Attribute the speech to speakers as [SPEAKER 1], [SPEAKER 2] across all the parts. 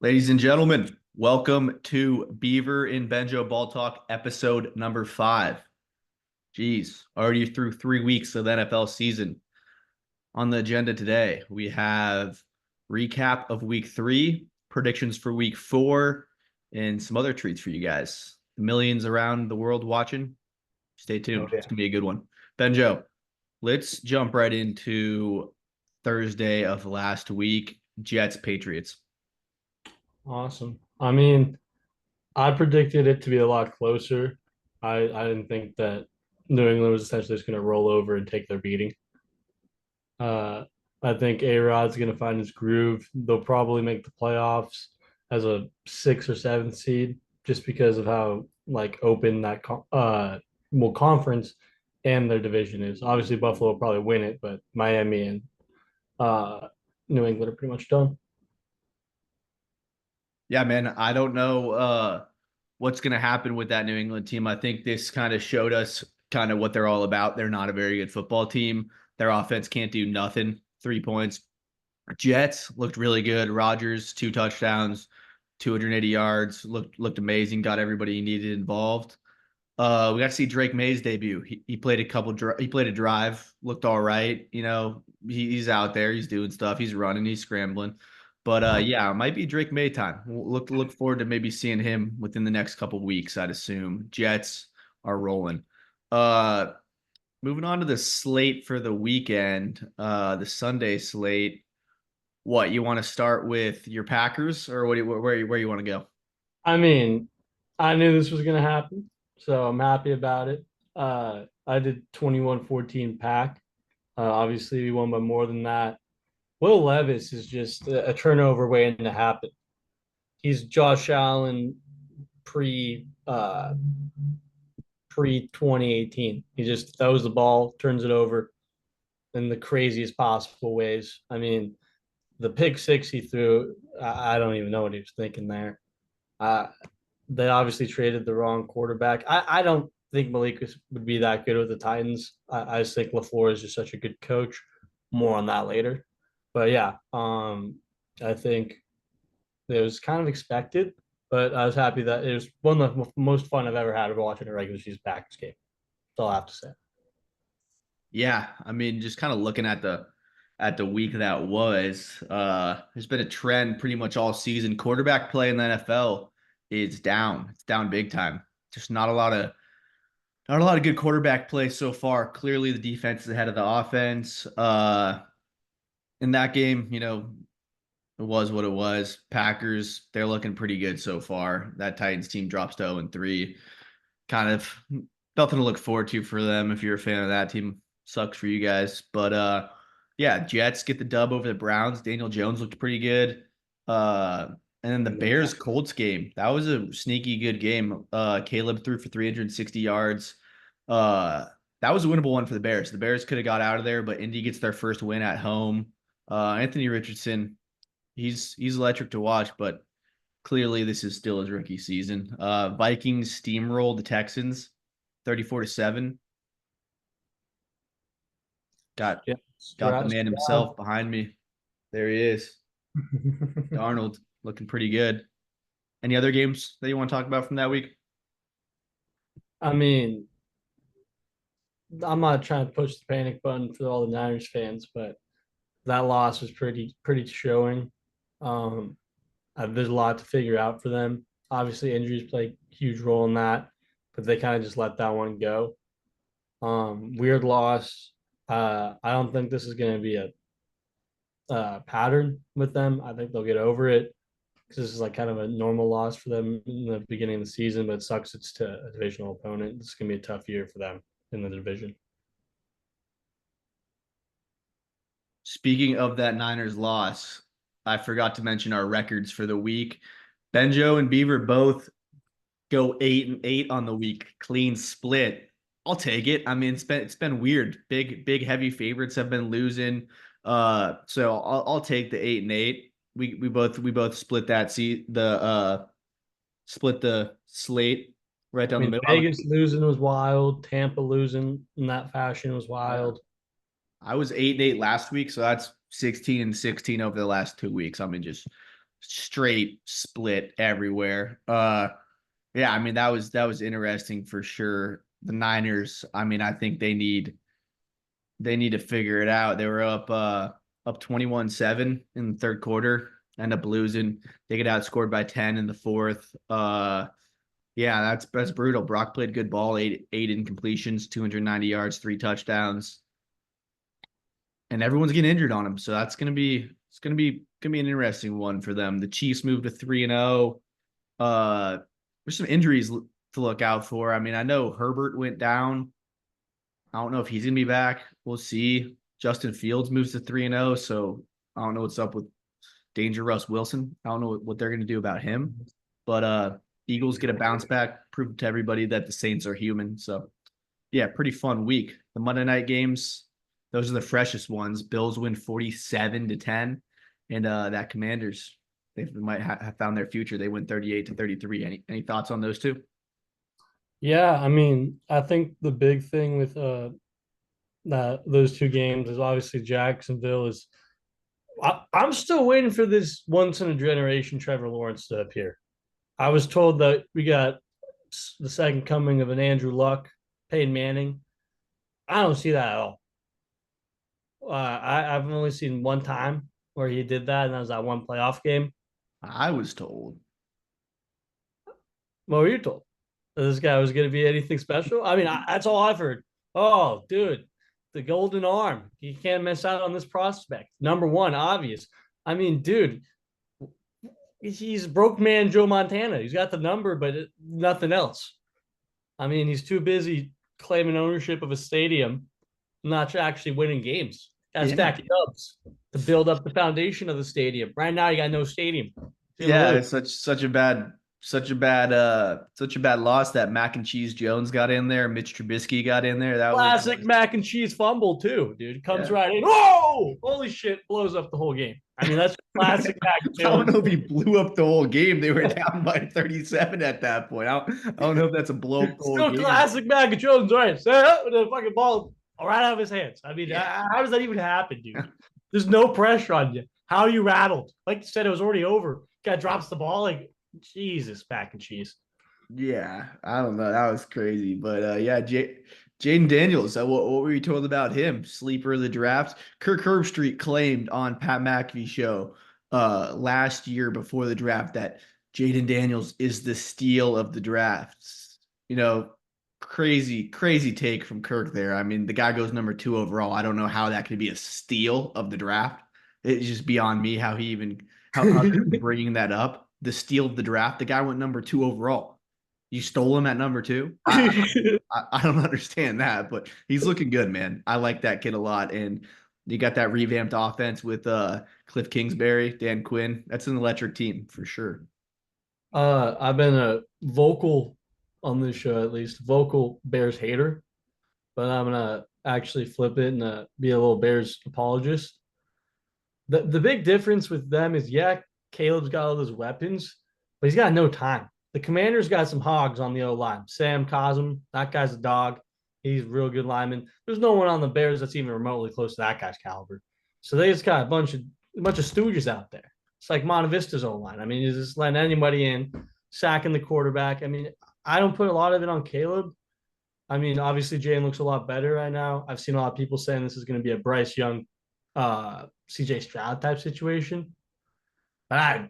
[SPEAKER 1] Ladies and gentlemen, welcome to Beaver and Benjo Ball Talk, episode number 5. Geez, already through 3 weeks of the NFL season. On the agenda today, we have recap of week 3, predictions for week 4, and some other treats for you guys. Millions around the world watching. Stay
[SPEAKER 2] Oh
[SPEAKER 1] tuned.
[SPEAKER 2] yeah.
[SPEAKER 1] It's going to be a good one. Benjo, let's jump right into Thursday of last week, Jets Patriots.
[SPEAKER 2] Awesome. I mean, I predicted it to be a lot closer. I didn't think that New England was essentially just going to roll over and take their beating. Uh, I think A-Rod's going to find his groove. They'll probably make the playoffs as a 6 or 7 seed just because of how open that conference and their division is. Obviously, Buffalo will probably win it, but Miami and uh, New England are pretty much done.
[SPEAKER 1] Yeah, man, I don't know what's going to happen with that New England team. I think this kind of showed us kind of what they're all about. They're not a very good football team. Their offense can't do nothing. 3 points. Jets looked really good. Rodgers, 2 touchdowns, 280 yards. Looked amazing. Got everybody he needed involved. We got to see Drake May's debut. He played he played a drive. Looked all right. He's out there. He's doing stuff. He's running. He's scrambling. But yeah, it might be Drake May time. We'll look forward to maybe seeing him within the next couple weeks, I'd assume. Jets are rolling. Uh Moving on to the slate for the weekend, the Sunday slate. What, you want to start with your Packers, or where you want to go?
[SPEAKER 2] I mean, I knew this was going to happen, so I'm happy about it. I did 21-14 pack. Obviously, we won by more than that. Will Levis is just a turnover waiting to happen. He's Josh Allen pre pre 2018. He just throws the ball, turns it over in the craziest possible ways. I mean, the pick six he threw, I don't even know what he was thinking there. Uh, they obviously traded the wrong quarterback. I don't think Malik would be that good with the Titans. I just think LaFleur is just such a good coach. More on that later. But yeah, I think it was kind of expected, but I was happy that it was one of the most fun I've ever had watching a regular season Packers game. That's all I have to say.
[SPEAKER 1] Yeah, I mean, just kind of looking at the week that was, there's been a trend pretty much all season. Quarterback play in the NFL is down. It's down big time. Just not a lot of good quarterback play so far. Clearly, the defense is ahead of the offense. In that game, it was what it was. Packers, they're looking pretty good so far. That Titans team drops to 0-3. Kind of nothing to look forward to for them if you're a fan of that team. Sucks for you guys. But yeah, Jets get the dub over the Browns. Daniel Jones looked pretty good. And then the Bears Colts game. That was a sneaky good game. Caleb threw for 360 yards. Uh that was a winnable one for the Bears. The Bears could have got out of there, but Indy gets their first win at home. Anthony Richardson, he's electric to watch, but clearly this is still his rookie season. Vikings steamrolled the Texans 34-7. Got
[SPEAKER 2] Yeah,
[SPEAKER 1] got the man himself behind me. There he is. Darnold looking pretty good. Any other games that you want to talk about from that week?
[SPEAKER 2] I mean, I'm not trying to push the panic button for all the Niners fans, but that loss was pretty showing. Um, there's a lot to figure out for them. Obviously, injuries play a huge role in that, but they kind of just let that one go. Weird loss. I don't think this is going to be a pattern with them. I think they'll get over it because this is like kind of a normal loss for them in the beginning of the season, but it sucks it's to a divisional opponent. It's going to be a tough year for them in the division.
[SPEAKER 1] Speaking of that Niners loss, I forgot to mention our records for the week. Benjo and Beaver both go 8-8 on the week, clean split. I'll take it. I mean, it's been weird. Big heavy favorites have been losing. So I'll take the 8-8. We both split that split the slate right
[SPEAKER 2] I
[SPEAKER 1] down the
[SPEAKER 2] mean,
[SPEAKER 1] middle.
[SPEAKER 2] Vegas losing was wild. Tampa losing in that fashion was
[SPEAKER 1] Yeah.
[SPEAKER 2] wild.
[SPEAKER 1] I was 8-8 last week, so that's 16-16 over the last 2 weeks. I mean, just straight split everywhere. Yeah, I mean that was interesting for sure. The Niners, I mean, I think they need to figure it out. They were up 21-7 in the third quarter, end up losing. They get outscored by 10 in the fourth. Yeah, that's brutal. Brock played good ball, eight incompletions, 290 yards, 3 touchdowns, and everyone's getting injured on him. So it's gonna be an interesting one for them. The Chiefs moved to 3-0. There's some injuries to look out for. I mean, I know Herbert went down. I don't know if he's gonna be back. We'll see. Justin Fields moves to 3-0, so I don't know what's up with Danger Russ Wilson. I don't know what they're gonna do about him. But Eagles get a bounce back, prove to everybody that the Saints are human. So yeah, pretty fun week. The Monday night games, those are the freshest ones. Bills win 47-10, and that Commanders, they might have found their future. They win 38-33. Any thoughts on those two?
[SPEAKER 2] Yeah, I mean, I think the big thing with that those two games is obviously Jacksonville is. I'm still waiting for this once in a generation Trevor Lawrence to appear. I was told that we got the second coming of an Andrew Luck, Peyton Manning. I don't see that at all. I've only seen one time where he did that, and that was that one playoff game.
[SPEAKER 1] I was told.
[SPEAKER 2] What were you told? That this guy was going to be anything special? I mean, that's all I've heard. Oh, dude, the golden arm. You can't miss out on this prospect. Number one, obvious. I mean, dude, he's broke man Joe Montana. He's got the number, but nothing else. I mean, he's too busy claiming ownership of a stadium, not actually winning games. Got to
[SPEAKER 1] Yeah.
[SPEAKER 2] stack dubs to build up the foundation of the stadium. Right now, you got no stadium.
[SPEAKER 1] Yeah, it's such a bad loss that Mac and Cheese Jones got in there. Mitch Trubisky got in there. That was
[SPEAKER 2] Classic mac and cheese fumble too, dude. Comes
[SPEAKER 1] yeah.
[SPEAKER 2] right in. Whoa! Holy shit! Blows up the whole game. I mean, that's classic Mac
[SPEAKER 1] I don't
[SPEAKER 2] Jones.
[SPEAKER 1] know if he blew up the whole game. They were down by 37 at that point. I don't know if that's a blow up the whole
[SPEAKER 2] Still
[SPEAKER 1] game.
[SPEAKER 2] classic Mac Jones, right? So the fucking ball right out of his hands. I mean,
[SPEAKER 1] Yeah.
[SPEAKER 2] how does that even happen, dude? There's no pressure on you. How are you rattled? Like you said, it was already over. Guy drops the ball. Like Jesus, mac and cheese.
[SPEAKER 1] Yeah, I don't know. That was crazy. But yeah, Jaden Daniels, what were you told about him? Sleeper of the draft. Kirk Herbstreit claimed on Pat McAfee show last year before the draft that Jaden Daniels is the steal of the drafts. Crazy take from Kirk there. I mean, the guy goes number 2 overall. I don't know how that could be a steal of the draft. It's just beyond me how he even how they're even bringing that up. The steal of the draft. The guy went number 2 overall. You stole him at number 2. I don't understand that, but he's looking good, man. I like that kid a lot, and you got that revamped offense with Cliff Kingsbury, Dan Quinn. That's an electric team for sure.
[SPEAKER 2] I've been a vocal on this show, at least vocal Bears hater, but I'm gonna actually flip it and be a little Bears apologist. The big difference with them is yeah, Caleb's got all those weapons, but he's got no time. The Commanders got some hogs on the O line. Sam Cosm, that guy's a dog. He's a real good lineman. There's no one on the Bears that's even remotely close to that guy's caliber. So they just got a bunch of stooges out there. It's like Monte Vista's O line. I mean, he's just letting anybody in, sacking the quarterback. I mean, I don't put a lot of it on Caleb. I mean, obviously Jalen looks a lot better right now. I've seen a lot of people saying this is going to be a Bryce Young, CJ Stroud type situation. But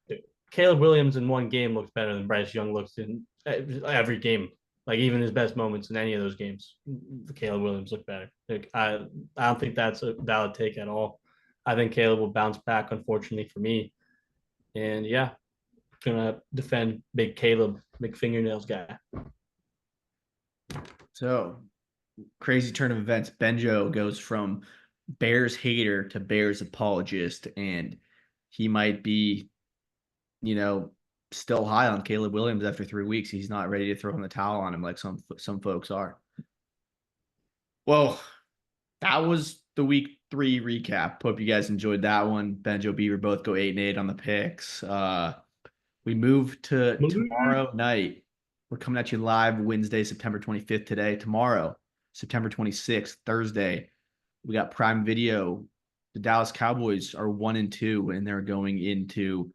[SPEAKER 2] Caleb Williams in one game looks better than Bryce Young looks in every game. Like even his best moments in any of those games, Caleb Williams looked better. Like, I don't think that's a valid take at all. I think Caleb will bounce back, unfortunately for me. And yeah, gonna defend big Caleb, big fingernails guy.
[SPEAKER 1] So crazy turn of events. Benjo goes from Bears hater to Bears apologist, and he might be, you know, still high on Caleb Williams after 3 weeks. He's not ready to throw in the towel on him like some folks are. Well, that was the week 3 recap. Hope you guys enjoyed that one. Benjo Beaver both go 8-8 on the picks. We move to tomorrow night. We're coming at you live Wednesday, September 25th today. Tomorrow, September 26th, Thursday, we got Prime Video. The Dallas Cowboys are 1-2, and they're going into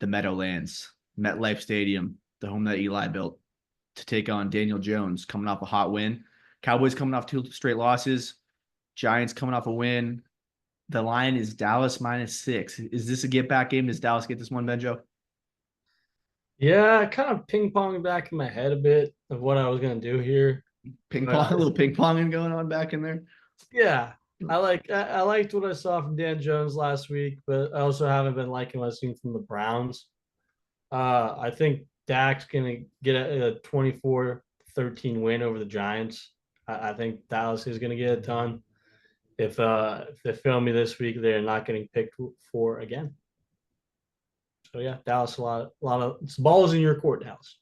[SPEAKER 1] the Meadowlands, MetLife Stadium, the home that Eli built, to take on Daniel Jones, coming off a hot win. Cowboys coming off 2 straight losses. Giants coming off a win. The line is Dallas -6. Is this a get back game? Does Dallas get this one, Benjo?
[SPEAKER 2] Yeah, kind of ping pong back in my head a bit of what I was gonna do here.
[SPEAKER 1] Ping
[SPEAKER 2] But
[SPEAKER 1] pong, a little ping ponging going on back in there.
[SPEAKER 2] yeah, I liked what I saw from Dan Jones last week, but I also haven't been liking what I've seen from the Browns. I think Dak's gonna get a 24-13 win over the Giants. I think Dallas is gonna get it done. If they fail me this week, they're not getting picked for again. So yeah, Dallas a lot of it's balls in your court, Dallas.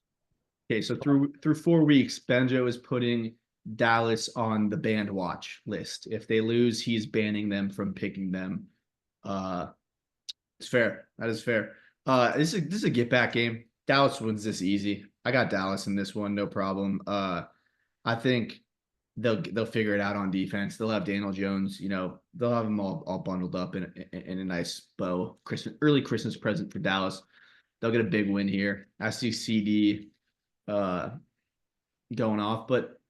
[SPEAKER 1] Okay, so through 4 weeks, Benjo is putting Dallas on the banned watch list. If they lose, he's banning them from picking them. Uh, it's fair. That is fair. This is a get back game. Dallas wins this easy. I got Dallas in this one, no problem. I think they'll figure it out on defense. They'll have Daniel Jones. They'll have them all bundled up in a nice bow. Early Christmas present for Dallas. They'll get a big win here. I see CD uh, going off, but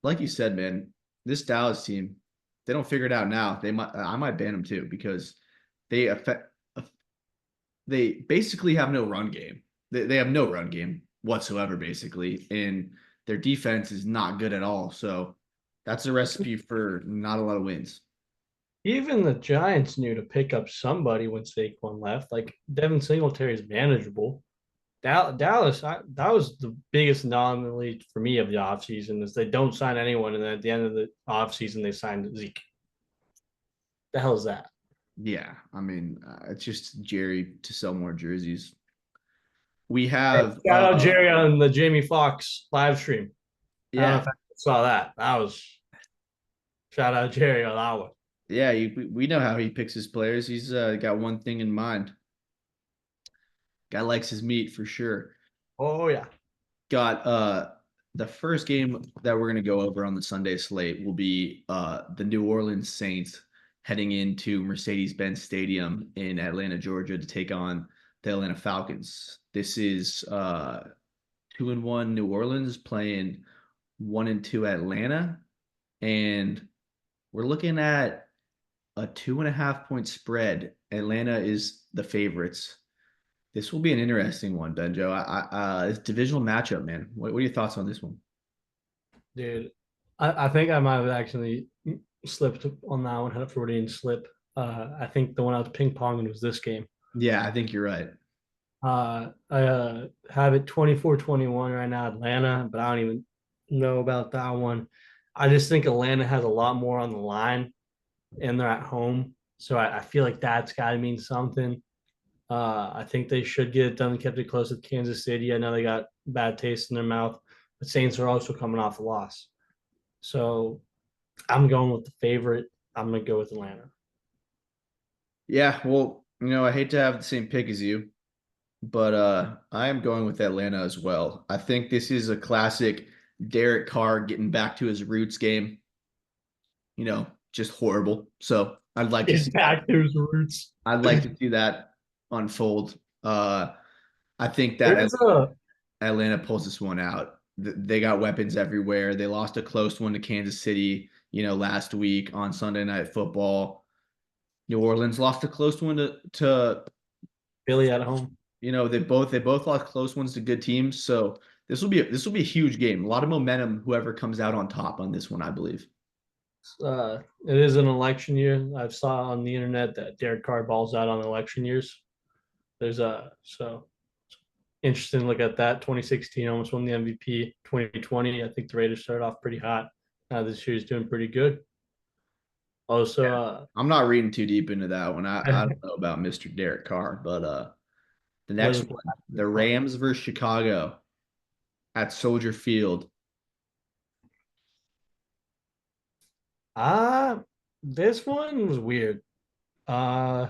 [SPEAKER 1] like you said, man, this Dallas team, they don't figure it out now. I might ban them too because they affect they basically have no run game. They have no run game whatsoever, basically, and their defense is not good at all. So that's a recipe for not a lot of wins.
[SPEAKER 2] Even the Giants knew to pick up somebody when Saquon left. Like Devin Singletary is manageable. Dallas, that was the biggest anomaly for me of the offseason is they don't sign anyone, and then at the end of the offseason they signed Zeke. The hell is that?
[SPEAKER 1] Yeah, I mean, it's just Jerry to sell more jerseys. We
[SPEAKER 2] Hey,
[SPEAKER 1] have,
[SPEAKER 2] shout out Jerry on the Jamie Foxx live stream. I don't know
[SPEAKER 1] yeah,
[SPEAKER 2] if I saw that. That was shout out Jerry on that one.
[SPEAKER 1] yeah, we know how he picks his players. He's got one thing in mind. Guy likes his meat for sure.
[SPEAKER 2] Oh yeah.
[SPEAKER 1] Got the first game that we're gonna go over on the Sunday slate will be the New Orleans Saints heading into Mercedes-Benz Stadium in Atlanta, Georgia to take on the Atlanta Falcons. This is 2-1 New Orleans playing 1-2 Atlanta, and we're looking at a 2.5 point spread. Atlanta is the favorites. This will be an interesting one, Benjo. It's divisional matchup, man. What are your thoughts on this one?
[SPEAKER 2] Dude, I think I might have actually slipped on that one, had a Freudian slip. I think the one I was ping ponging was this game.
[SPEAKER 1] Yeah, I think you're right.
[SPEAKER 2] I have it 24-21 right now, Atlanta, but I don't even know about that one. I just think Atlanta has a lot more on the line and they're at home. So I feel like that's got to mean something. I think they should get it done. They kept it close with Kansas City. I know they got bad taste in their mouth. The Saints are also coming off a loss. So I'm going with the favorite. I'm going to go with Atlanta.
[SPEAKER 1] Yeah, well, I hate to have the same pick as you, but I am going with Atlanta as well. I think this is a classic Derek Carr getting back to his roots game. Just horrible. So I'd like to
[SPEAKER 2] Get
[SPEAKER 1] see
[SPEAKER 2] back to his roots.
[SPEAKER 1] I'd like to see that unfold. I think that
[SPEAKER 2] There's a
[SPEAKER 1] Atlanta pulls this one out. They got weapons everywhere. They lost a close one to Kansas City, last week on Sunday Night Football. New Orleans lost a close one to
[SPEAKER 2] Philly at home.
[SPEAKER 1] they both lost close ones to good teams. So this will be a huge game. A lot of momentum. Whoever comes out on top on this one, I believe.
[SPEAKER 2] It is an election year. I've saw on the internet that Derek Carr balls out on election years. There's a so interesting to look at that. 2016 almost won the MVP. 2020, I think the Raiders started off pretty hot. This year's doing pretty good. Also,
[SPEAKER 1] Yeah. I'm not reading too deep into that one. I
[SPEAKER 2] wasn't
[SPEAKER 1] don't know about Mr. Derek Carr, but the next one, the Rams versus Chicago at Soldier Field.
[SPEAKER 2] this one was weird. Uh,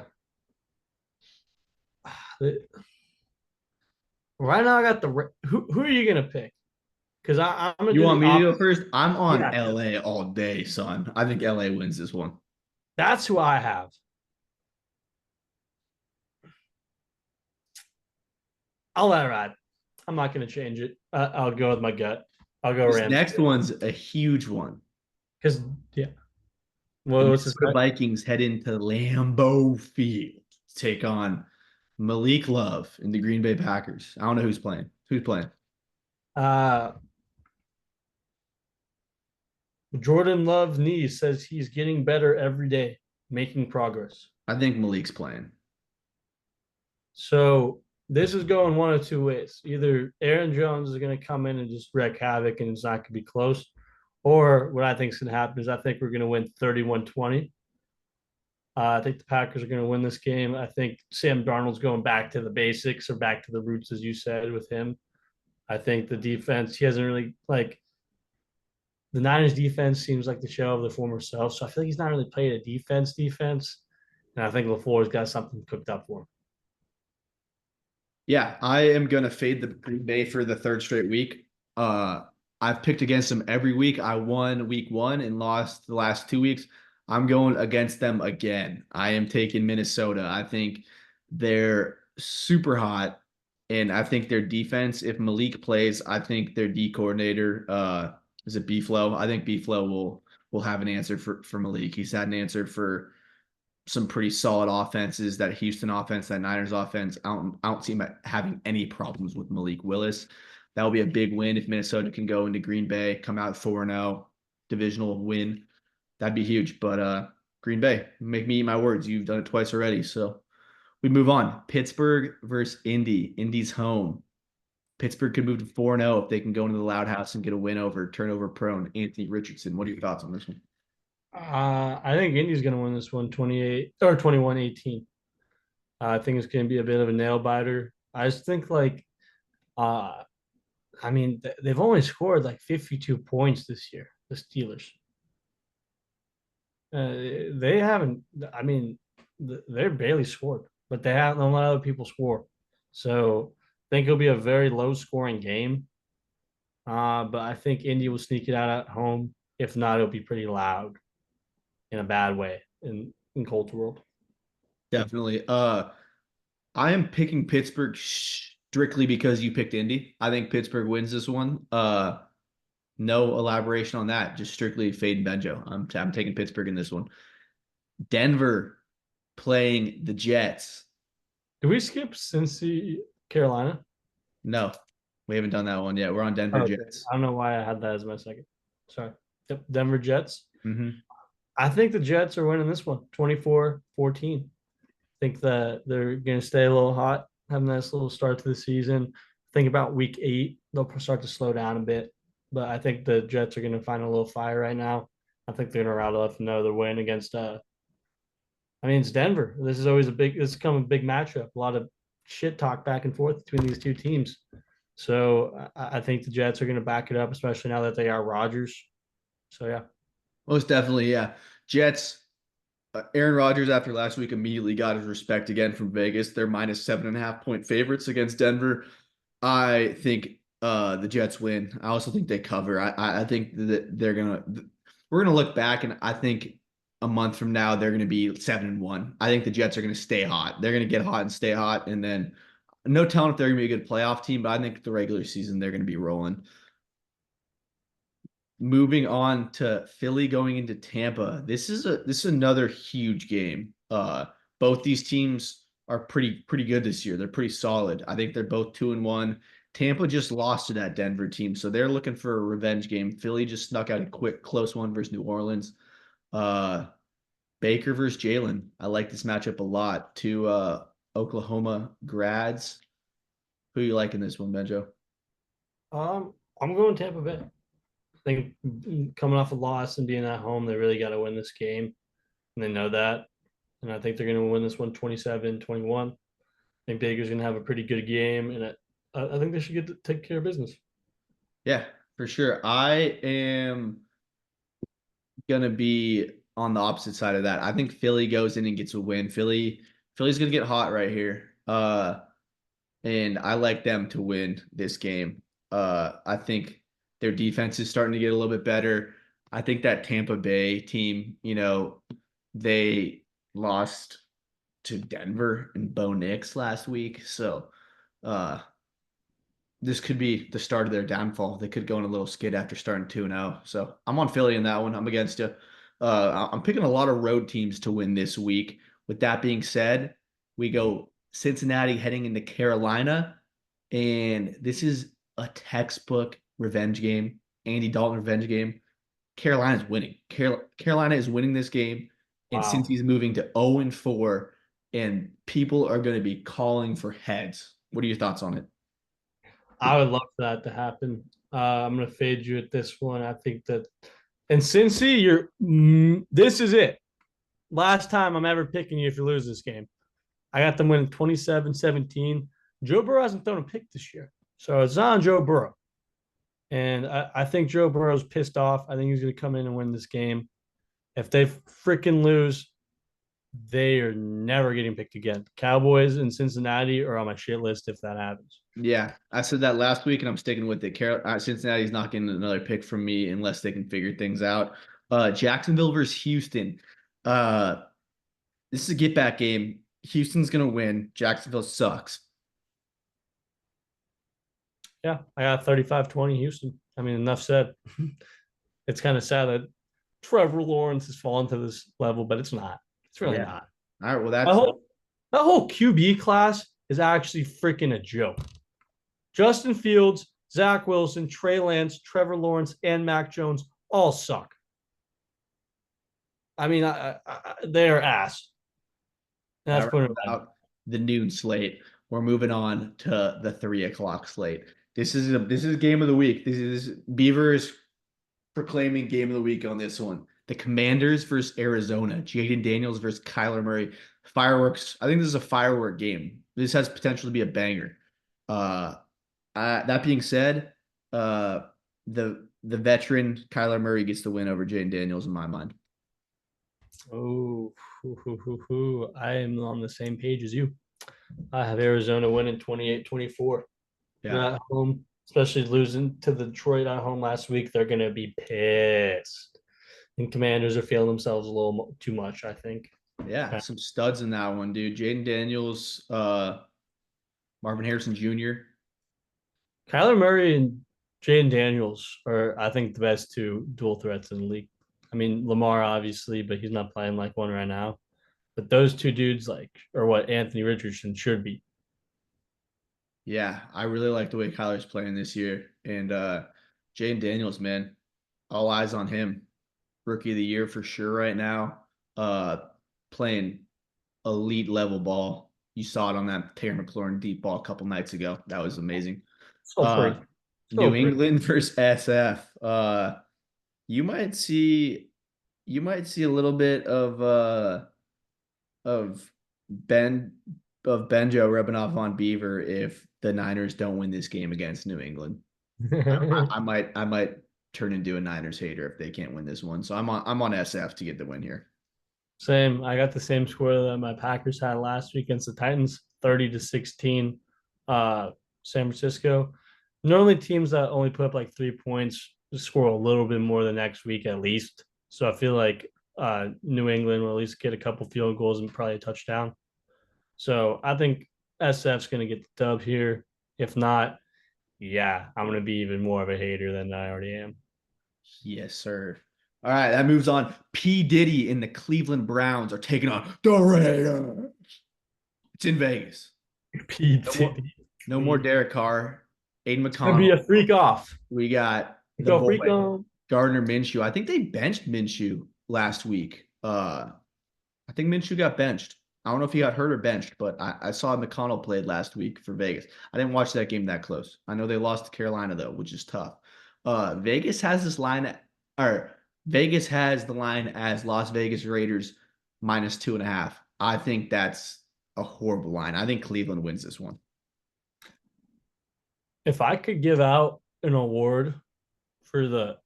[SPEAKER 2] right now I got the who are you gonna pick? Because I'm gonna
[SPEAKER 1] You
[SPEAKER 2] do
[SPEAKER 1] want
[SPEAKER 2] the
[SPEAKER 1] me to go
[SPEAKER 2] opposite.
[SPEAKER 1] first? I'm on
[SPEAKER 2] Yeah,
[SPEAKER 1] LA all day, son. I think LA wins this one.
[SPEAKER 2] that's who I have. I'll let it ride. I'm not going to change it. I'll go with my gut. I'll go
[SPEAKER 1] This
[SPEAKER 2] Rams
[SPEAKER 1] next one's a huge one.
[SPEAKER 2] because yeah.
[SPEAKER 1] The
[SPEAKER 2] What's this?
[SPEAKER 1] Minnesota Vikings head into Lambeau Field to take on Malik Love and the Green Bay Packers. I don't know who's playing. Who's playing?
[SPEAKER 2] Uh, Jordan Love knee says he's getting better every day, making progress.
[SPEAKER 1] I think Malik's playing.
[SPEAKER 2] So this is going one of two ways. Either Aaron Jones is going to come in and just wreak havoc and it's not going to be close. Or what I think is going to happen is I think we're going to win 31-20. I think the Packers are going to win this game. I think Sam Darnold's going back to the basics or back to the roots, as you said, with him. I think the defense, he hasn't really like the Niners defense seems like the show of the former self. So I feel like he's not really played a defense. And I think LaFleur's got something cooked up for him.
[SPEAKER 1] Yeah, I am gonna fade the Green Bay for the third straight week. Uh, I've picked against them every week. I won week one and lost the last 2 weeks. I'm going against them again. I am taking Minnesota. I think they're super hot, and I think their defense, if Malik plays, I think their D coordinator, is it B-Flow? I think B-Flow will have an answer for Malik. He's had an answer for some pretty solid offenses. That Houston offense, that Niners offense. I don't see him having any problems with Malik Willis. That will be a big win if Minnesota can go into Green Bay, come out 4-0, divisional win. That'd be huge. But Green Bay, make me eat my words. You've done it twice already. So we move on. Pittsburgh versus Indy. Indy's home. Pittsburgh could move to 4-0 if they can go into the Loud House and get a win over turnover prone Anthony Richardson. What are your thoughts on this one?
[SPEAKER 2] I think Indy's going to win this one 28 or 21-18. I think it's going to be a bit of a nail biter. I just think uh, I mean, they've only scored like 52 points this year, the Steelers. They haven't, I mean, they're barely scored, but they haven't let other people score. So I think it'll be a very low scoring game. But I think Indy will sneak it out at home. If not, it'll be pretty loud in a bad way in Colts world.
[SPEAKER 1] Definitely. I am picking Pittsburgh strictly because you picked Indy. I think Pittsburgh wins this one. No elaboration on that. Just strictly fade and Benjo. I'm taking Pittsburgh in this one. Denver playing the Jets.
[SPEAKER 2] Do we skip Cincy, Carolina?
[SPEAKER 1] No, we haven't done that one yet. We're on Denver
[SPEAKER 2] Oh, okay.
[SPEAKER 1] Jets.
[SPEAKER 2] I don't know why I had that as my second. Sorry. Yep, Denver Jets.
[SPEAKER 1] Mm-hmm.
[SPEAKER 2] I think the Jets are winning this one 24-14. I think that they're going to stay a little hot, have a nice little start to the season. Think about week 8, they'll start to slow down a bit. But I think the Jets are going to find a little fire right now. I think they're going to rattle off another win against I mean, it's Denver. This is come a big matchup. A lot of shit talk back and forth between these two teams. So I think the Jets are going to back it up, especially now that they are Rodgers. So yeah.
[SPEAKER 1] Most definitely, yeah. Jets. Aaron Rodgers after last week immediately got his respect again from Vegas. They're minus 7.5 point favorites against Denver. I think the Jets win. I also think they cover. I think that we're gonna look back and I think a month from now they're gonna be 7-1. I think the Jets are gonna stay hot. They're gonna get hot and stay hot, and then no telling if they're gonna be a good playoff team, but I think the regular season they're gonna be rolling. Moving on to Philly going into Tampa. This is another huge game. Both these teams are pretty good this year. They're pretty solid. I think they're both 2-1. Tampa just lost to that Denver team, so they're looking for a revenge game. Philly just snuck out a quick close one versus New Orleans. Uh, Baker versus Jalen. I like this matchup a lot. Two Oklahoma grads. Who you like in this one, Benjo?
[SPEAKER 2] I'm going Tampa Bay. I think coming off a loss and being at home, they really got to win this game. And they know that. And I think they're going to win this one 27-21. I think Baker's going to have a pretty good game. And I think they should get to take care of business.
[SPEAKER 1] Yeah, for sure. I am gonna be on the opposite side of that. I think Philly goes in and gets a win. Philly's gonna get hot right here. And I like them to win this game. I think their defense is starting to get a little bit better. I think that Tampa Bay team, they lost to Denver and Bo Nix last week. So this could be the start of their downfall. They could go on a little skid after starting 2-0. So I'm on Philly in that one. I'm against you. I'm picking a lot of road teams to win this week. With that being said, we go Cincinnati heading into Carolina, and this is a textbook revenge game. Andy Dalton revenge game. Carolina's winning. Carolina is winning this game, and since
[SPEAKER 2] Wow.
[SPEAKER 1] he's moving to 0-4, and people are going to be calling for heads. What are your thoughts on it?
[SPEAKER 2] I would love for that to happen. I'm going to fade you at this one. I think that, and Cincy, this is it. Last time I'm ever picking you if you lose this game. I got them winning 27-17. Joe Burrow hasn't thrown a pick this year. So it's not on Joe Burrow. And I think Joe Burrow's pissed off. I think he's going to come in and win this game. If they freaking lose, they are never getting picked again. Cowboys and Cincinnati are on my shit list if that happens.
[SPEAKER 1] Yeah, I said that last week, and I'm sticking with it. Cincinnati's not getting another pick from me unless they can figure things out. Jacksonville versus Houston. Uh, this is a get back game. Houston's gonna win. Jacksonville sucks.
[SPEAKER 2] Yeah, I got 35-20 Houston. I mean, enough said. It's kind of sad that Trevor Lawrence has fallen to this level, but it's not. It's really
[SPEAKER 1] Yeah.
[SPEAKER 2] not.
[SPEAKER 1] All right. Well,
[SPEAKER 2] That
[SPEAKER 1] that's
[SPEAKER 2] whole, that whole QB class is actually freaking a joke. Justin Fields, Zach Wilson, Trey Lance, Trevor Lawrence, and Mac Jones all suck. I mean, they are ass. And
[SPEAKER 1] all
[SPEAKER 2] that's
[SPEAKER 1] right.
[SPEAKER 2] putting it bad.
[SPEAKER 1] About the noon slate. We're moving on to the 3 o'clock slate. This is game of the week. This is Beavers proclaiming game of the week on this one. The Commanders versus Arizona. Jaden Daniels versus Kyler Murray. Fireworks. I think this is a firework game. This has potential to be a banger. Uh, that being said, uh, the veteran Kyler Murray gets the win over Jaden Daniels in my mind.
[SPEAKER 2] Oh, I am on the same page as you. I have Arizona winning 28-24. They're
[SPEAKER 1] Yeah.
[SPEAKER 2] at home, especially losing to the Detroit at home last week. They're going to be pissed. And Commanders are feeling themselves a little too much, I think.
[SPEAKER 1] Yeah, some studs in that one, dude. Jaden Daniels, Marvin Harrison Jr.
[SPEAKER 2] Kyler Murray and Jaden Daniels are, I think, the best two dual threats in the league. I mean, Lamar, obviously, but he's not playing like one right now. But those two dudes, like, are what Anthony Richardson should be.
[SPEAKER 1] Yeah, I really like the way Kyler's playing this year. And Jaden Daniels, man, all eyes on him. Rookie of the year for sure right now. Playing elite level ball. You saw it on that Terry McLaurin deep ball a couple nights ago. That was amazing.
[SPEAKER 2] So pretty. So
[SPEAKER 1] New
[SPEAKER 2] pretty.
[SPEAKER 1] England versus SF. You might see you might see a little bit of Ben of Benjo rubbing off on Beaver if the Niners don't win this game against New England. I might turn into a Niners hater if they can't win this one. So I'm on SF to get the win here.
[SPEAKER 2] Same. I got the same score that my Packers had last week against the Titans, 30-16. San Francisco. Normally teams that only put up like 3 points score a little bit more the next week at least. So I feel like New England will at least get a couple field goals and probably a touchdown. So I think SF's going to get the dub here. If not, yeah, I'm going to be even more of a hater than I already am.
[SPEAKER 1] Yes, sir. All right, that moves on. P. Diddy and the Cleveland Browns are taking on the Raiders. It's in Vegas. No more,
[SPEAKER 2] PT.
[SPEAKER 1] no more Derek Carr. Aiden
[SPEAKER 2] It's going to be
[SPEAKER 1] McConnell.
[SPEAKER 2] a freak off.
[SPEAKER 1] We got the
[SPEAKER 2] Go freak
[SPEAKER 1] boy,
[SPEAKER 2] on.
[SPEAKER 1] Gardner Minshew. I think they benched Minshew last week. I think Minshew got benched. I don't know if he got hurt or benched, but I saw McConnell played last week for Vegas. I didn't watch that game that close. I know they lost to Carolina though, which is tough. Vegas has this line, or Vegas has the line as Las Vegas Raiders -2.5. I think that's a horrible line. I think Cleveland wins this one.
[SPEAKER 2] If I could give out an award for the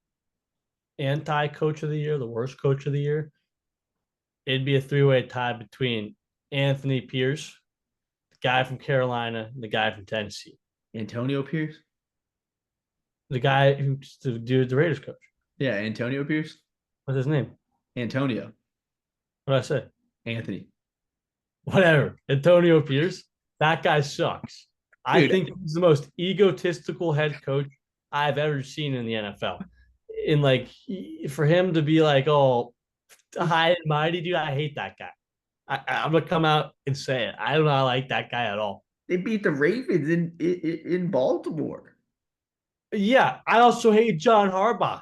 [SPEAKER 2] anti coach of the year, the worst coach of the year, it'd be a three-way tie between Anthony Pierce, the guy from Carolina, and the guy from Tennessee.
[SPEAKER 1] Antonio Pierce?
[SPEAKER 2] The guy who's the dude, the Raiders coach.
[SPEAKER 1] Yeah, Antonio Pierce?
[SPEAKER 2] What's his name?
[SPEAKER 1] Antonio.
[SPEAKER 2] What did I say?
[SPEAKER 1] Anthony.
[SPEAKER 2] Whatever. Antonio Pierce. That guy sucks. I
[SPEAKER 1] Dude,
[SPEAKER 2] think he's the most egotistical head coach I've ever seen in the NFL. And like for him to be like, oh, high and mighty, dude, I hate that guy. I'm gonna come out and say it. I do not like that guy at all.
[SPEAKER 1] they beat the Ravens in Baltimore.
[SPEAKER 2] Yeah, I also hate John Harbaugh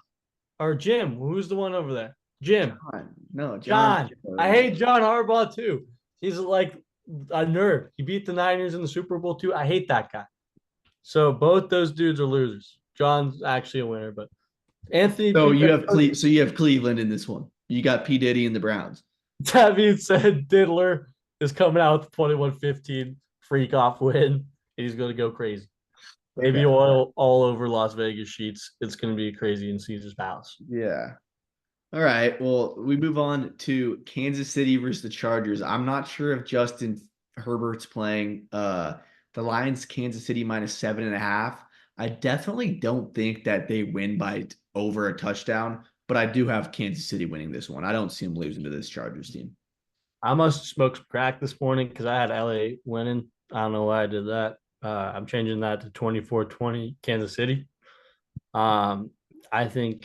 [SPEAKER 2] or Jim. Who's the one over there? Jim.
[SPEAKER 1] John, no, John's
[SPEAKER 2] John. I
[SPEAKER 1] over
[SPEAKER 2] hate
[SPEAKER 1] there.
[SPEAKER 2] John Harbaugh too. He's like a nerd. He beat the Niners in the Super Bowl too. I hate that guy. So both those dudes are losers. John's actually a winner, but Anthony
[SPEAKER 1] So
[SPEAKER 2] P.
[SPEAKER 1] you have Cleveland in this one. You got P Diddy and the Browns.
[SPEAKER 2] That being said, Diddler is coming out with the 21-15 freak off win, and he's going to go crazy.
[SPEAKER 1] Okay.
[SPEAKER 2] Maybe all over Las Vegas sheets. It's going to be crazy in Caesar's Palace.
[SPEAKER 1] Yeah. All right. Well, we move on to Kansas City versus the Chargers. I'm not sure if Justin Herbert's playing. The Lions, Kansas City -7.5. I definitely don't think that they win by over a touchdown, but I do have Kansas City winning this one. I don't see them losing to this Chargers team.
[SPEAKER 2] I must smoke some crack this morning because I had LA winning. I don't know why I did that. I'm changing that to 24-20 Kansas City. Um, I think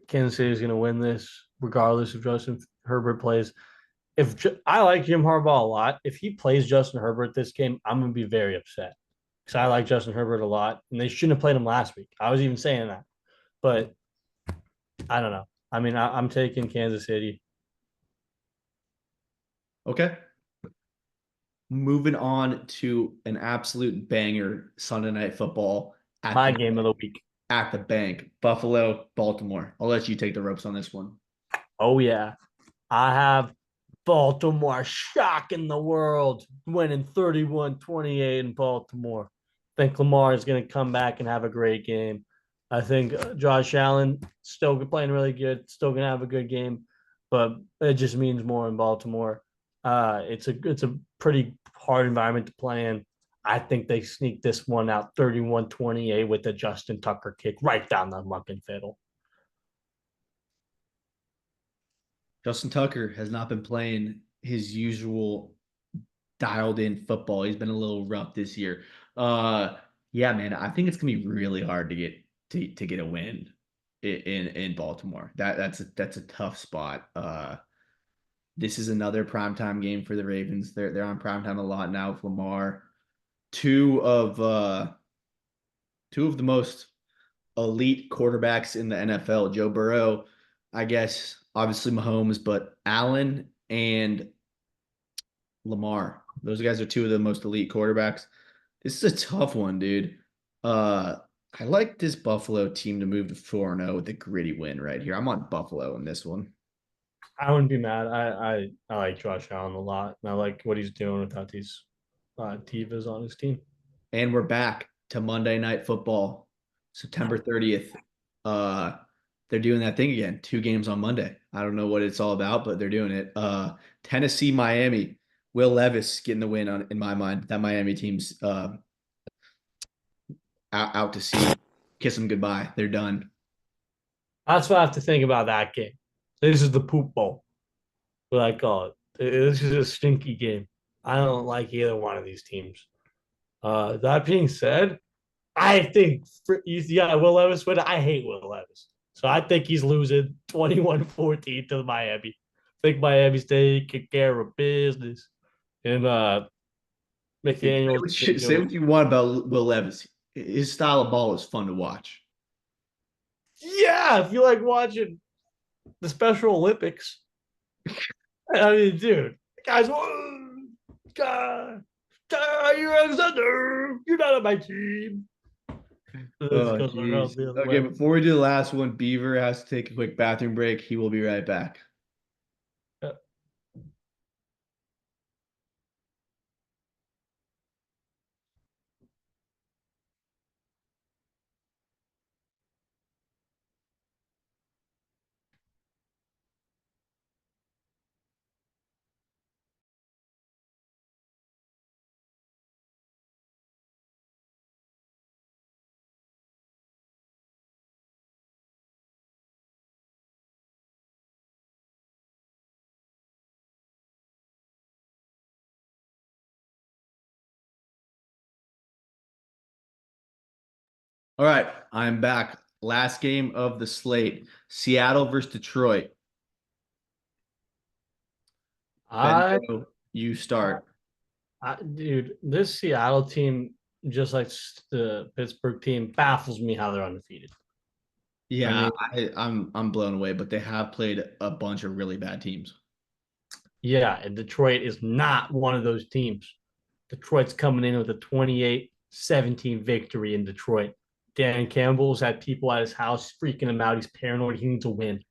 [SPEAKER 2] Kansas City is going to win this regardless if Justin Herbert plays. I like Jim Harbaugh a lot. If he plays Justin Herbert this game, I'm going to be very upset because I like Justin Herbert a lot, and they shouldn't have played him last week. I was even saying that, but I don't know. I mean, I'm taking Kansas City.
[SPEAKER 1] Okay. Moving on to an absolute banger Sunday night football at
[SPEAKER 2] My
[SPEAKER 1] the
[SPEAKER 2] game of the week.
[SPEAKER 1] at the bank. Buffalo, Baltimore. I'll let you take the ropes on this one.
[SPEAKER 2] Oh yeah, I have Baltimore shocking the world, winning 31-28 in Baltimore. I think Lamar is going to come back and have a great game. I think Josh Allen still playing really good, still going to have a good game, but it just means more in Baltimore. It's a pretty hard environment to play in. I think they sneak this one out 31-28 with the Justin Tucker kick right down the fucking fiddle.
[SPEAKER 1] Justin Tucker has not been playing his usual dialed in football. He's been a little rough this year. Uh yeah, man, I think it's gonna be really hard to get a win in Baltimore. That's a tough spot. This is another primetime game for the Ravens. They're on primetime a lot now with Lamar. Two of uh two of the most elite quarterbacks in the NFL. Joe Burrow, I guess, obviously Mahomes, but Allen and Lamar. Those guys are two of the most elite quarterbacks. This is a tough one, dude. Uh, I like this Buffalo team to move to 4-0 with a gritty win right here. I'm on Buffalo in this one.
[SPEAKER 2] I wouldn't be mad. I like Josh Allen a lot, and I like what he's doing without these divas on his team.
[SPEAKER 1] And we're back to Monday Night Football, September 30th. Uh, they're doing that thing again. 2 games on Monday. I don't know what it's all about, but they're doing it. Tennessee, Miami. Will Levis getting the win in my mind. That Miami team's out to sea. Kiss them goodbye. They're done.
[SPEAKER 2] That's what I have to think about that game. This is the poop bowl. What I call it. This is a stinky game. I don't like either one of these teams. That being said, I think yeah, Will Levis win. I hate Will Levis. So I think he's losing 21-14 to Miami. I think Miami's taking care of business. And McDaniels
[SPEAKER 1] Say what you want about Will Levis. His style of ball is fun to watch.
[SPEAKER 2] yeah, if you like watching the Special Olympics, I mean, dude, guys, God, you're Alexander. You're not on my team. This
[SPEAKER 1] Oh,
[SPEAKER 2] goes around
[SPEAKER 1] jeez.
[SPEAKER 2] the other
[SPEAKER 1] Okay,
[SPEAKER 2] way.
[SPEAKER 1] before we do the last one, Beaver has to take a quick bathroom break. He will be right back. All right, I'm back. Last game of the slate. Seattle versus Detroit.
[SPEAKER 2] I,
[SPEAKER 1] Benjo, you start.
[SPEAKER 2] dude, this Seattle team, just like the Pittsburgh team, baffles me how they're undefeated. I
[SPEAKER 1] Yeah,
[SPEAKER 2] mean,
[SPEAKER 1] I'm blown away, but they have played a bunch of really bad teams.
[SPEAKER 2] yeah, and Detroit is not one of those teams. Detroit's coming in with a 28-17 victory in Detroit. Dan Campbell's had people at his house freaking him out. He's paranoid. He needs a win.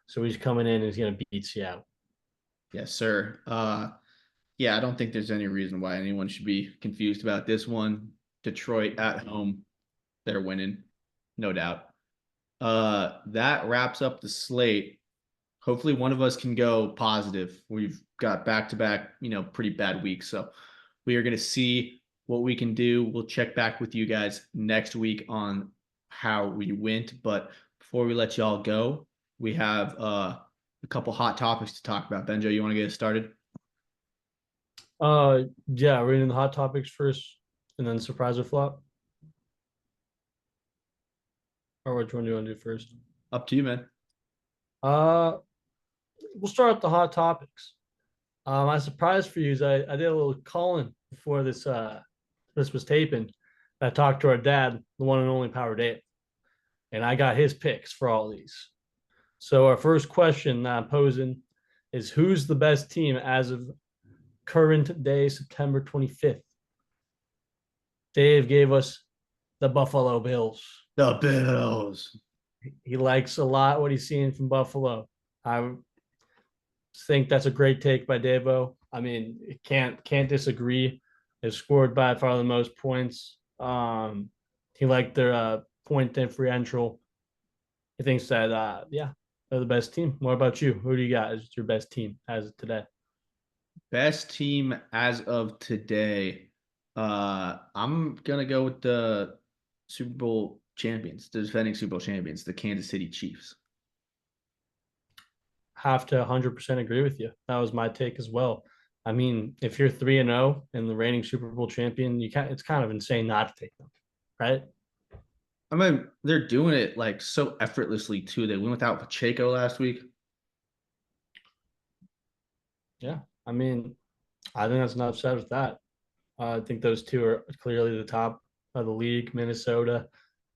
[SPEAKER 2] So he's coming in and he's going to beat Seattle.
[SPEAKER 1] Yes, sir. Yeah, I don't think there's any reason why anyone should be confused about this one. Detroit at home, they're winning, no doubt. That wraps up the slate. Hopefully one of us can go positive. We've got back-to-back, pretty bad weeks. So we are going to see what we can do. We'll check back with you guys next week on how we went. But before we let y'all go, we have a couple hot topics to talk about. Benjo, you want to get us started?
[SPEAKER 2] Yeah, reading the hot topics first and then surprise or flop. Or which one do you want to do first?
[SPEAKER 1] Up to you, man.
[SPEAKER 2] Uh, we'll start with the hot topics. My surprise for you is I did a little calling before this was taping. I talked to our dad, the one and only Power Dave, and I got his picks for all these. So our first question that I'm posing is who's the best team as of current day, September 25th? Dave gave us the Buffalo Bills.
[SPEAKER 1] The Bills.
[SPEAKER 2] He likes a lot what he's seeing from Buffalo. I think that's a great take by Davo. I mean, can't disagree. They've scored by far the most points. He liked their point differential. He thinks that yeah, they're the best team. What about you? Who do you got as your best team as of today?
[SPEAKER 1] Best team as of today. I'm gonna go with the Super Bowl champions, the defending Super Bowl champions, the Kansas City Chiefs.
[SPEAKER 2] Have to 100% agree with you. That was my take as well. I mean, if you're 3-0 and the reigning Super Bowl champion, you can't. It's kind of insane not to take them, right?
[SPEAKER 1] I mean, they're doing it like so effortlessly too. They went without Pacheco last week.
[SPEAKER 2] Yeah. I mean, I think that's enough said with that. I think those two are clearly the top of the league. Minnesota,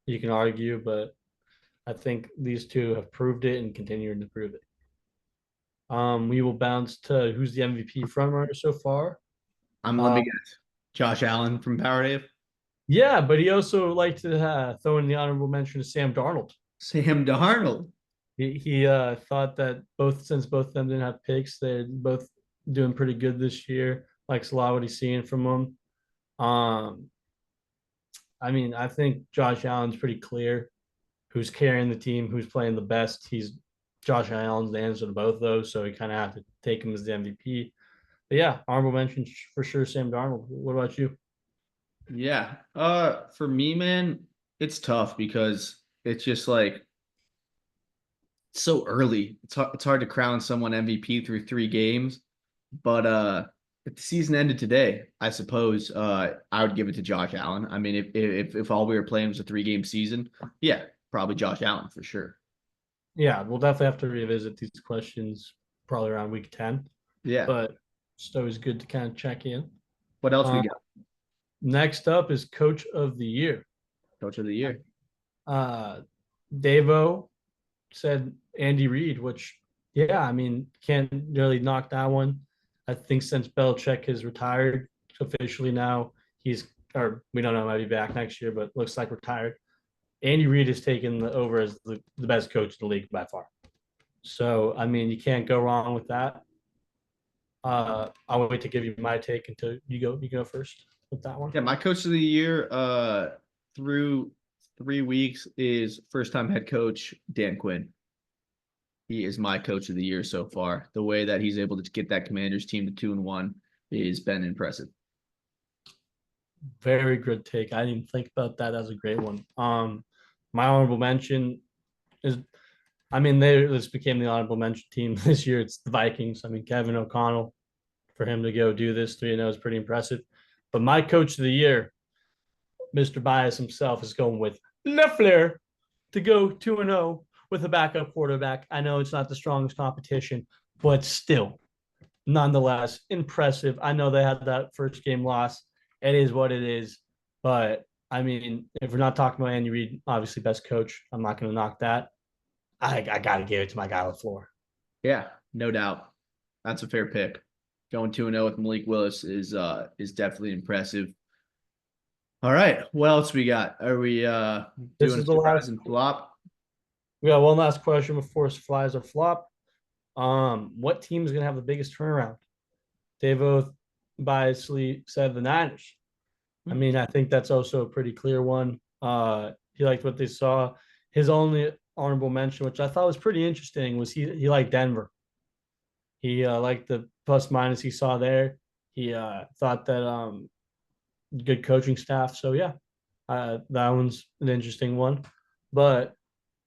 [SPEAKER 2] you can argue, but I think these two have proved it and continuing to prove it. We will bounce to who's the MVP frontrunner so far.
[SPEAKER 1] Let
[SPEAKER 2] Uh,
[SPEAKER 1] me guess. Josh Allen from Power Dave.
[SPEAKER 2] yeah, but he also liked to throw in the honorable mention to Sam Darnold.
[SPEAKER 1] Sam Darnold.
[SPEAKER 2] He thought that since both of them didn't have picks, they're both doing pretty good this year. Likes a lot what he's seeing from them. Um, I mean, I think Josh Allen's pretty clear who's carrying the team, who's playing the best. He's Josh Allen's the answer to both of those, so we kind of have to take him as the MVP. But yeah, honorable mention for sure, Sam Darnold. What about you?
[SPEAKER 1] Yeah. For me, man, it's tough because it's just like so early. It's hard to crown someone MVP through 3 games. But if the season ended today, I suppose I would give it to Josh Allen. I mean, if all we were playing was a 3 game season, yeah, probably Josh Allen for sure.
[SPEAKER 2] Yeah, we'll definitely have to revisit these questions probably around week 10,
[SPEAKER 1] Yeah.
[SPEAKER 2] but it's always good to kind of check in.
[SPEAKER 1] What else we
[SPEAKER 2] Uh,
[SPEAKER 1] got?
[SPEAKER 2] Next up is Coach of the Year.
[SPEAKER 1] Coach of the year.
[SPEAKER 2] Uh, Davo said Andy Reid, which, yeah, I mean, can't really knock that one. I think since Belichick has retired officially now, or we don't know, might be back next year, but looks like retired. Andy Reid has taken over as the best coach in the league by far. So, I mean, you can't go wrong with that. I'll wait to give you my take until you go. You go first with that one.
[SPEAKER 1] Yeah, my coach of the year through 3 weeks is first time head coach Dan Quinn. He is my coach of the year so far. The way that he's able to get that Commanders team to 2-1 has been impressive.
[SPEAKER 2] Very good take. I didn't think about that. That's a great one. My honorable mention is, I mean, this became the honorable mention team this year. It's the Vikings. I mean, Kevin O'Connell, for him to go do this 3-0 is pretty impressive. But my coach of the year, Mr. Bias himself, is going with Leffler to go 2-0 with a backup quarterback. I know it's not the strongest competition, but still, nonetheless, impressive. I know they had that first game loss. It is what it is. But I mean, if we're not talking about Andy Reid, obviously best coach, I'm not going to knock that. I got to give it to my guy LaFleur.
[SPEAKER 1] Yeah, no doubt. That's a fair pick. Going 2-0 with Malik Willis is definitely impressive. All right. What else we got? Are we
[SPEAKER 2] This
[SPEAKER 1] doing
[SPEAKER 2] is
[SPEAKER 1] a
[SPEAKER 2] the
[SPEAKER 1] surprise
[SPEAKER 2] last.
[SPEAKER 1] and flop?
[SPEAKER 2] We got one last question before flies or flop. What team is going to have the biggest turnaround? They both biasly said the Niners. I mean, I think that's also a pretty clear one. He liked what they saw. His only honorable mention, which I thought was pretty interesting, was he liked Denver. He liked the plus minus he saw there. He thought that good coaching staff. So yeah, that one's an interesting one. But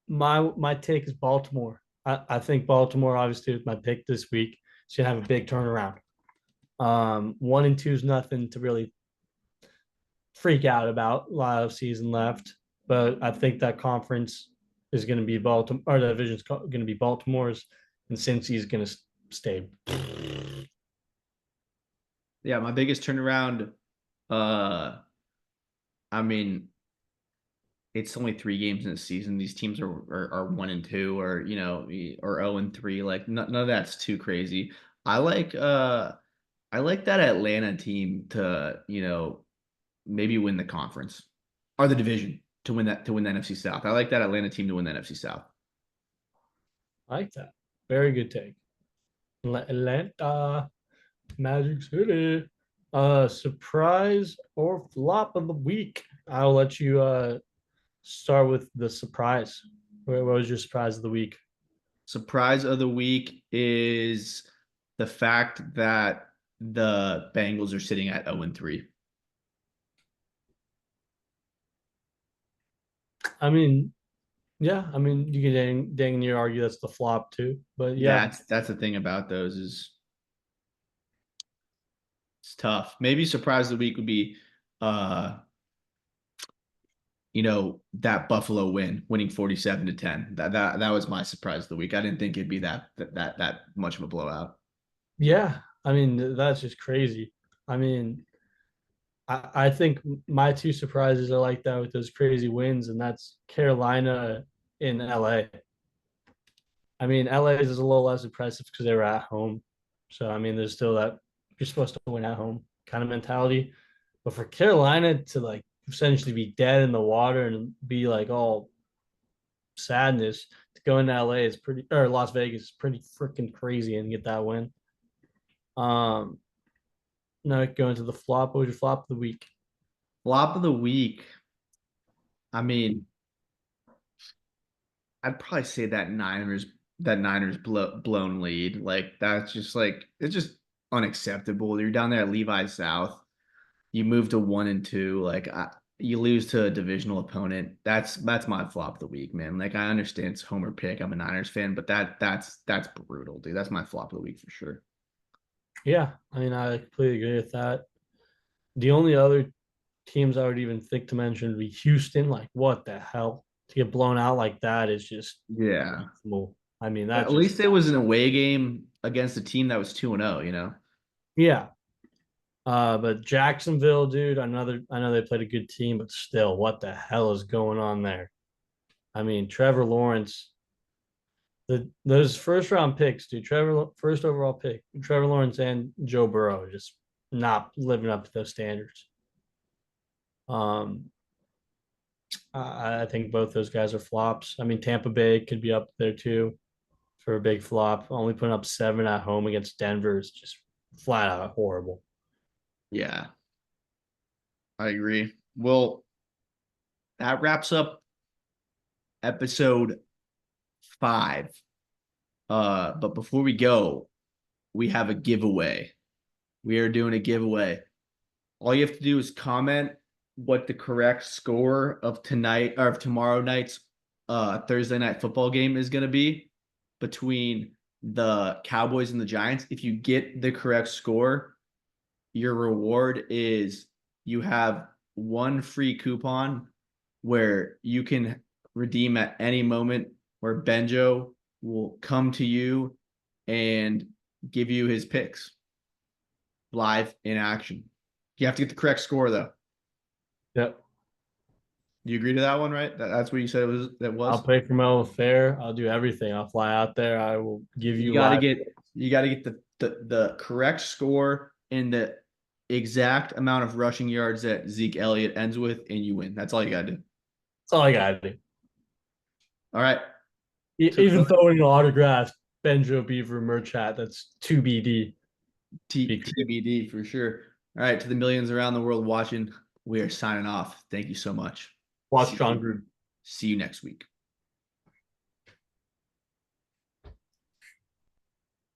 [SPEAKER 2] my take is Baltimore. I think Baltimore, obviously, with my pick this week, is gonna have a big turnaround. 1-2 is nothing to really freak out about. A lot of season left, but I think that conference is going to be Baltimore, or the division is going to be Baltimore's, and Cincy's going to stay.
[SPEAKER 1] Yeah, my biggest turnaround. Uh, I mean, it's only 3 games in the season. These teams are 1-2, or or 0-3. Like none of that's too crazy. I like I like that Atlanta team to maybe win the conference or the division to win the NFC South. I like that Atlanta team to win the NFC South.
[SPEAKER 2] I like that. Very good take. Atlanta, Magic City. Surprise or flop of the week. I'll let you start with the surprise. What was your surprise of the week?
[SPEAKER 1] Surprise of the week is the fact that the Bengals are sitting at 0-3.
[SPEAKER 2] I mean, yeah, I mean, you can dang near argue that's the flop too, but yeah,
[SPEAKER 1] That's the thing about those is it's tough. Maybe surprise of the week would be uh that Buffalo winning 47-10. That was my surprise of the week. I didn't think it'd be that much of a blowout.
[SPEAKER 2] yeah. I mean, that's just crazy. I mean, I think my two surprises are like that with those crazy wins, and that's Carolina in LA. I mean, LA is a little less impressive because they were at home. So, I mean, there's still that you're supposed to win at home kind of mentality. But for Carolina to like essentially be dead in the water and be like all sadness to go into LA is pretty, or Las Vegas is pretty freaking crazy and get that win. Um, Now going to the flop. What was your flop of the week?
[SPEAKER 1] Flop of the week. I mean, I'd probably say that Niners blown lead. Like that's just like it's just unacceptable. You're down there at Levi South. You move to 1-2. Like you lose to a divisional opponent. That's my flop of the week, man. Like I understand it's Homer pick. I'm a Niners fan, but that's brutal, dude. That's my flop of the week for sure.
[SPEAKER 2] Yeah, I mean, I completely agree with that. The only other teams I would even think to mention would be Houston. Like, what the hell? To get blown out like that is just
[SPEAKER 1] Yeah.
[SPEAKER 2] laughable. I mean, that
[SPEAKER 1] At
[SPEAKER 2] just
[SPEAKER 1] least it was an away game against a team that was 2-0.
[SPEAKER 2] yeah. But Jacksonville, dude, I know they played a good team, but still, what the hell is going on there? I mean, Trevor Lawrence, those first round picks, dude, Trevor first overall pick, Trevor Lawrence and Joe Burrow just not living up to those standards. Um, I think both those guys are flops. I mean, Tampa Bay could be up there too for a big flop. Only putting up 7 at home against Denver is just flat out horrible.
[SPEAKER 1] Yeah, I agree. Well, that wraps up episode 5. But before we go, we have a giveaway. We are doing a giveaway. All you have to do is comment what the correct score of tonight or of tomorrow night's Thursday night football game is going to be between the Cowboys and the Giants. If you get the correct score, your reward is you have one free coupon where you can redeem at any moment, where Benjo will come to you and give you his picks live in action. You have to get the correct score though.
[SPEAKER 2] Yep.
[SPEAKER 1] Do you agree to that one, right? That's what you said it was. That
[SPEAKER 2] I'll
[SPEAKER 1] was.
[SPEAKER 2] pay for my own fare. I'll do everything. I'll fly out there. I will give
[SPEAKER 1] You
[SPEAKER 2] you
[SPEAKER 1] got to
[SPEAKER 2] live.
[SPEAKER 1] get you got to get the correct score and the exact amount of rushing yards that Zeke Elliott ends with, and you win. That's all you got to do.
[SPEAKER 2] That's all I got to do.
[SPEAKER 1] All right. So
[SPEAKER 2] Even throwing an autographed Benjo Beaver merch hat, that's 2BD.
[SPEAKER 1] TBD for sure. All right, to the millions around the world watching, we are signing off. Thank you so much.
[SPEAKER 2] Watch
[SPEAKER 1] See
[SPEAKER 2] John
[SPEAKER 1] you,
[SPEAKER 2] Gruden.
[SPEAKER 1] see you next week.